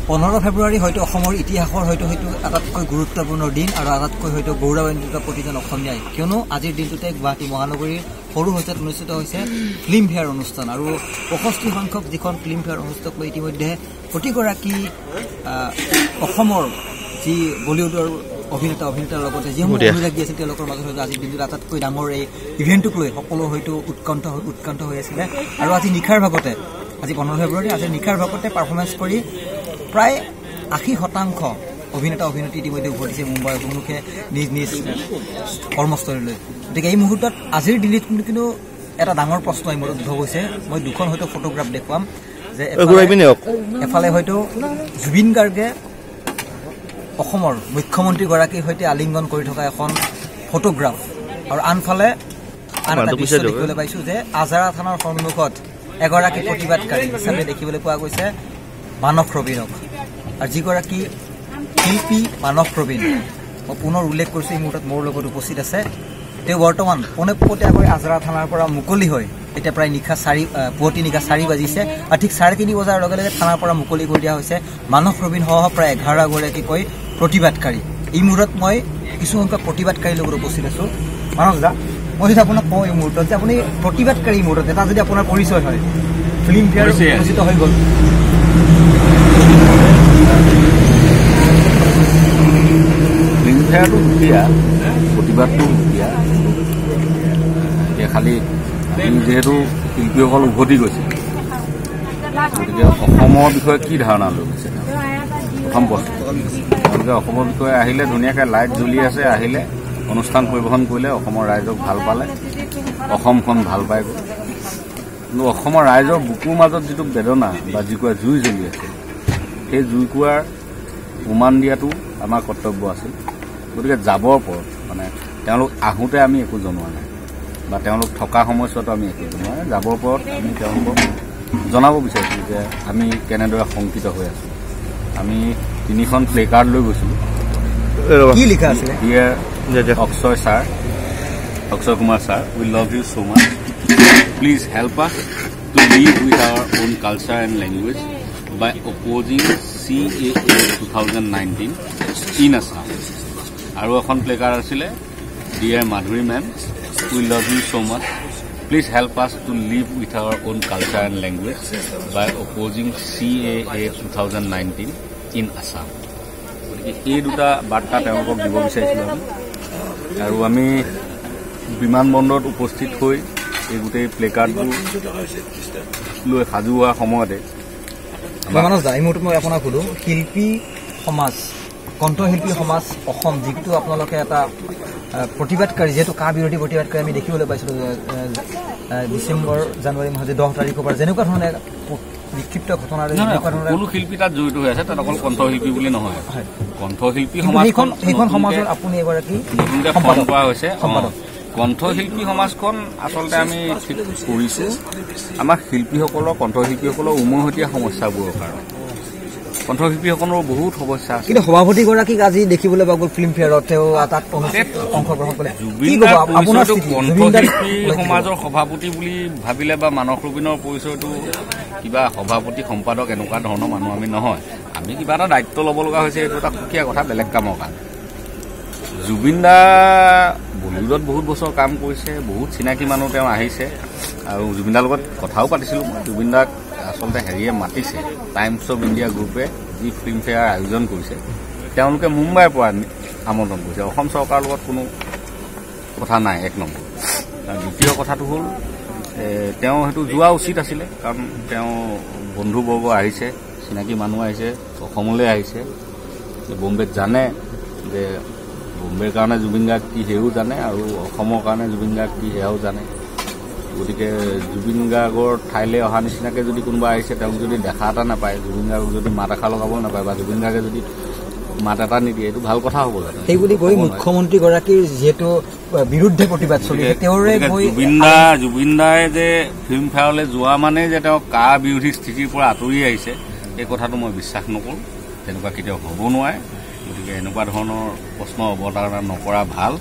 15 ফেব্ৰুৱাৰী হয়তো অসমৰ ইতিহাসৰ হয়তো আটাইতকৈ গুৰুত্বপূৰ্ণ দিন আৰু আটাইতকৈ হয়তো গৌৰৱান্বিত প্ৰতিজন অসমীয়াই কিয়নো আজিৰ দিনটোতে গুৱাহাটী মহানগৰীৰ সৰু সজাত অনুষ্ঠিত হৈছে ফিল্ম ফেয়াৰ অনুষ্ঠান আৰু 65 সংখ্যক যিখন ফিল্ম ফেয়াৰ অনুষ্ঠিত কৰি ইতিমধ্যে প্ৰতিগৰাকী অসমৰ যি বলিউডৰ অভিনেতাৰ লগতে যিসমূহ অনুৰাগী আছিল তেওঁলোকৰ মাজত হয়তো আজিৰ দিনটোত আটাইতকৈ ডাঙৰ এই ইভেণ্টটোক লৈ সকলো হয়তো উৎকণ্ঠ হৈ আছিলে আৰু আজি নিশাৰ ভাগতে আজি 15 ফেব্ৰুৱাৰী আজি নিশাৰ ভাগতে পাৰফৰ্মেঞ্চ কৰি প্ৰায় 80% অভিনেতা-অভিনেত্ৰী ইতিমধ্যে উভতিছে মুম্বাই অভিমুখে নিজ কৰ্মস্থলীলৈ গতিকে এই মুহূৰ্তত আজিৰ দিল্লীত কিন্তু এটা ডাঙৰ প্ৰশ্ন এই মুহূৰ্তত উদ্ভৱ হৈছে মই দুখন হয়তো ফটোগ্ৰাফ দেখুৱাম যে এফালে হয়তো জুবিন গাৰ্গে অসমৰ মুখ্যমন্ত্ৰীগৰাকীৰ সৈতে আলিংগন কৰি থকা এখন ফটোগ্ৰাফ আৰু আনফালে আন এটা দৃশ্য দেখিবলৈ পাইছোঁ যে আজাৰা থানাৰ সন্মুখত এগৰাকী প্ৰতিবাদকাৰী হিচাপে দেখিবলৈ পোৱা গৈছে মানস ৰবীনক আৰু যিগৰাকী শিল্পী মানস ৰবীন মই পুনৰ উল্লেখ কৰিছোঁ এই মুহূৰ্তত মোৰ লগত উপস্থিত আছে তেওঁ বৰ্তমান পোনপটীয়াকৈ আজাৰা থানাৰ পৰা মুকলি হৈ এতিয়া প্ৰায় পুৱতি নিশা 4 বাজিছে আৰু ঠিক 3:30 বজাৰ লগে লগে থানাৰ পৰা মুকলি কৰি দিয়া হৈছে মানস ৰবীন সহ প্ৰায় 11 গৰাকীকৈ প্ৰতিবাদকাৰী এই মুহূৰ্তত মই কিছু সংখ্যক প্ৰতিবাদকাৰীৰ লগত উপস্থিত আছোঁ মানস দা মই যদি আপোনাক কওঁ এই মুহূৰ্তত যে আপুনি প্ৰতিবাদকাৰী মুহূৰ্তত এটা যদি আপোনাৰ পৰিচয় হয় ফিল্ম ফেয়াৰ অনুষ্ঠিত হৈ গ'ল ফিল্ম ফেয়াৰটো সুকীয়া প্ৰতিবাদটো সুকীয়া এতিয়া খালি যিহেতু শিল্পীসকল উভতি গৈছে গতিকে অসমৰ বিষয়ে কি ধাৰণা লৈ গৈছে প্ৰথম বস্তু তেওঁলোকে অসমৰ বিষয়ে আহিলে ধুনীয়াকৈ লাইট জ্বলি আছে আহিলে অনুষ্ঠান পৰিৱেশন কৰিলে অসমৰ ৰাইজক ভাল পালে অসমখন ভাল পাই গ'ল কিন্তু অসমৰ ৰাইজৰ বুকুৰ মাজত যিটো বেদনা বা যিকুৱা জুই জ্বলি আছে সেই জুইকুৰাৰ উমান দিয়াটো আমাৰ কৰ্তব্য আছিল গতিকে যাবৰ ওপৰত মানে তেওঁলোক আহোঁতে আমি একো জনোৱা নাই বা তেওঁলোক থকা সময়ছোৱাতো আমি একো জনোৱা নাই যাবৰ ওপৰত আমি তেওঁলোকক জনাব বিচাৰিছোঁ যে আমি কেনেদৰে শংকিত হৈ আছোঁ আমি 3খন প্লে কাৰ্ড লৈ গৈছিলোঁ কি লিখা আছিলে Akshay Kumar sir we love you so much please help us to live with our own culture and language by opposing CAA 2019 in Assam আৰু এখন প্লে কাৰ্ড আছিলে dear Madhuri ma'am we love you so much please help us to live with our own culture and language by opposing CAA 2019 in Assam এই দুটা বাৰ্তা তেওঁলোকক দিব বিচাৰিছিলোঁ আৰু আমি বিমানবন্দৰত উপস্থিত হৈ এই গোটেই প্লে কাৰ্ডবোৰ লৈ সাজু হোৱাৰ সময়তে মানস দা এই মুহূৰ্তত মই আপোনাক সুধোঁ শিল্পী সমাজ কণ্ঠশিল্পী সমাজ অসম যিটো আপোনালোকে এটা প্ৰতিবাদকাৰী যিহেতু বিৰোধী প্ৰতিবাদকাৰী আমি দেখিবলৈ পাইছিলোঁ ডিচেম্বৰ জানুৱাৰী মাহৰ 10 তাৰিখৰ পৰা যেনেকুৱা ধৰণে বিক্ষিপ্ত ঘটনাৰে সকলো শিল্পী তাত জড়িত হৈ আছে তাত অকল কণ্ঠশিল্পী বুলি নহয় কণ্ঠশিল্পী সেইখন সমাজৰ আপুনি এগৰাকী সম্পাদক কৰা হৈছে কণ্ঠশিল্পী সমাজখন আচলতে আমি ঠিক কৰিছোঁ আমাৰ শিল্পীসকলৰ কণ্ঠশিল্পীসকলৰ উমৈহতীয়া সমস্যাবোৰৰ কাৰণে কণ্ঠশিল্পীসকলৰ বহুত সমস্যা আছে কিন্তু সভাপতিগৰাকীক আজি দেখিবলৈ পোৱা গ'ল ফিল্ম ফেয়াৰত তেওঁ তাত অংশগ্ৰহণ কৰিলে কণ্ঠশিল্পী সমাজৰ সভাপতি বুলি ভাবিলে বা মানস ৰবীনৰ পৰিচয়টো কিবা সভাপতি সম্পাদক এনেকুৱা ধৰণৰ মানুহ আমি নহয় আমি কিবা এটা দায়িত্ব ল'ব লগা হৈছে এইটো এটা সুকীয়া কথা বেলেগ কামৰ কাৰণে জুবিন দা বলিউডত বহুত বছৰ কাম কৰিছে বহুত চিনাকি মানুহ তেওঁ আহিছে আৰু জুবিন দাৰ লগত কথাও পাতিছিলোঁ মই জুবিন দাক আচলতে হেৰিয়ে মাতিছে টাইমছ অফ ইণ্ডিয়া গ্ৰুপে যি ফিল্ম ফেয়াৰ আয়োজন কৰিছে তেওঁলোকে মুম্বাইৰ পৰা আমন্ত্ৰণ কৰিছে অসম চৰকাৰৰ লগত কোনো কথা নাই এক নম্বৰ দ্বিতীয় কথাটো হ'ল তেওঁ সেইটো যোৱা উচিত আছিলে কাৰণ তেওঁ বন্ধুবৰ্গ আহিছে চিনাকি মানুহ আহিছে অসমলৈ আহিছে বম্বেত জানে যে বম্বেৰ কাৰণে জুবিন গাৰ্গ কি সেয়াও জানে আৰু অসমৰ কাৰণে জুবিন গাৰ্গ কি সেয়াও জানে গতিকে জুবিন গাৰ্গৰ ঠাইলৈ অহা নিচিনাকৈ যদি কোনোবা আহিছে তেওঁক যদি দেখা এটা নাপায় জুবিন গাৰ্গক যদি মাত এষাৰ লগাব নাপায় বা জুবিন গাৰ্গে যদি মাত এটা নিদিয়ে এইটো ভাল কথা হ'ব জানো সেইবুলি গৈ মুখ্যমন্ত্ৰীগৰাকীৰ যিহেতু বিৰুদ্ধে প্ৰতিবাদ চলিছে তেওঁৰে জুবিন দাই যে ফিল্ম ফেয়াৰলৈ যোৱা মানে যে তেওঁ বিৰোধী স্থিতিৰ পৰা আঁতৰি আহিছে এই কথাটো মই বিশ্বাস নকৰোঁ তেনেকুৱা কেতিয়াও হ'ব নোৱাৰে গতিকে এনেকুৱা ধৰণৰ প্ৰশ্ন অৱতাৰণা নকৰা ভাল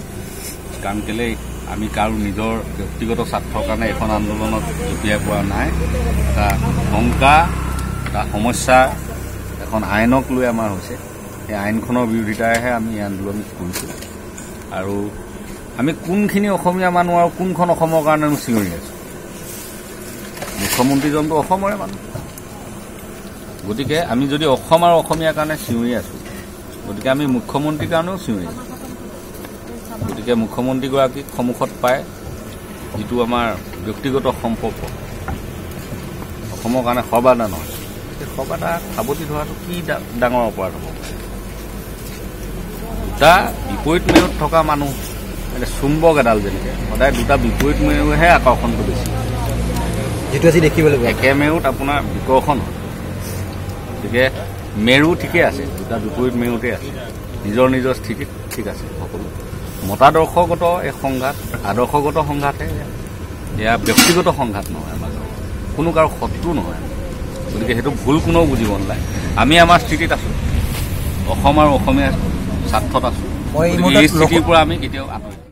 কাৰণ কেলৈ আমি কাৰো নিজৰ ব্যক্তিগত স্বাৰ্থৰ কাৰণে এখন আন্দোলনত জঁপিয়াই পৰা নাই এটা শংকা এটা সমস্যা এখন আইনক লৈ আমাৰ হৈছে। সেই আইনখনৰ বিৰোধিতাৰেহে আমি এই আন্দোলন কৰিছোঁ। আৰু আমি কোনখিনি অসমীয়া মানুহ আৰু কোনখন অসমৰ কাৰণে চিঞৰি আছোঁ? মুখ্যমন্ত্ৰীজনটো অসমৰে মানুহ। গতিকে আমি যদি অসম আৰু অসমীয়াৰ কাৰণে চিঞৰি আছোঁ, গতিকে আমি মুখ্যমন্ত্ৰীৰ কাৰণেও চিঞৰি আছোঁ। গতিকে মুখ্যমন্ত্ৰীগৰাকীক সন্মুখত পাই যিটো আমাৰ ব্যক্তিগত সম্পৰ্ক অসমৰ কাৰণে সৰ্বাধা নহয়, সেই সৰ্বাধা সাৱটি ধৰাটো কি ডাঙৰ অপৰাধ হ'ব? দুটা বিপৰীত মেৰুত থকা মানুহ, চুম্বক এডাল যেনেকৈ সদায় দুটা বিপৰীত মেৰুহে আকৰ্ষণটো বেছি, যিটো আজি দেখিবলৈ একে মেৰুত আপোনাৰ বিকৰ্ষণ হয়। গতিকে মেৰু ঠিকে আছে, দুটা বিপৰীত মেৰুতে আছে, নিজৰ নিজৰ স্থিতিত ঠিক আছে সকলো। মতাদৰ্শগত এই সংঘাত, আদৰ্শগত সংঘাতহে, এয়া ব্যক্তিগত সংঘাত নহয়, আমাৰ কোনো কাৰো শত্ৰু নহয়। গতিকে সেইটো ভুল কোনেও বুজিব নালাগে। আমি আমাৰ স্থিতিত আছোঁ, অসম আৰু অসমীয়া স্বাৰ্থত আছোঁ। এই স্থিতিৰ পৰা আমি কেতিয়াও আঁতৰি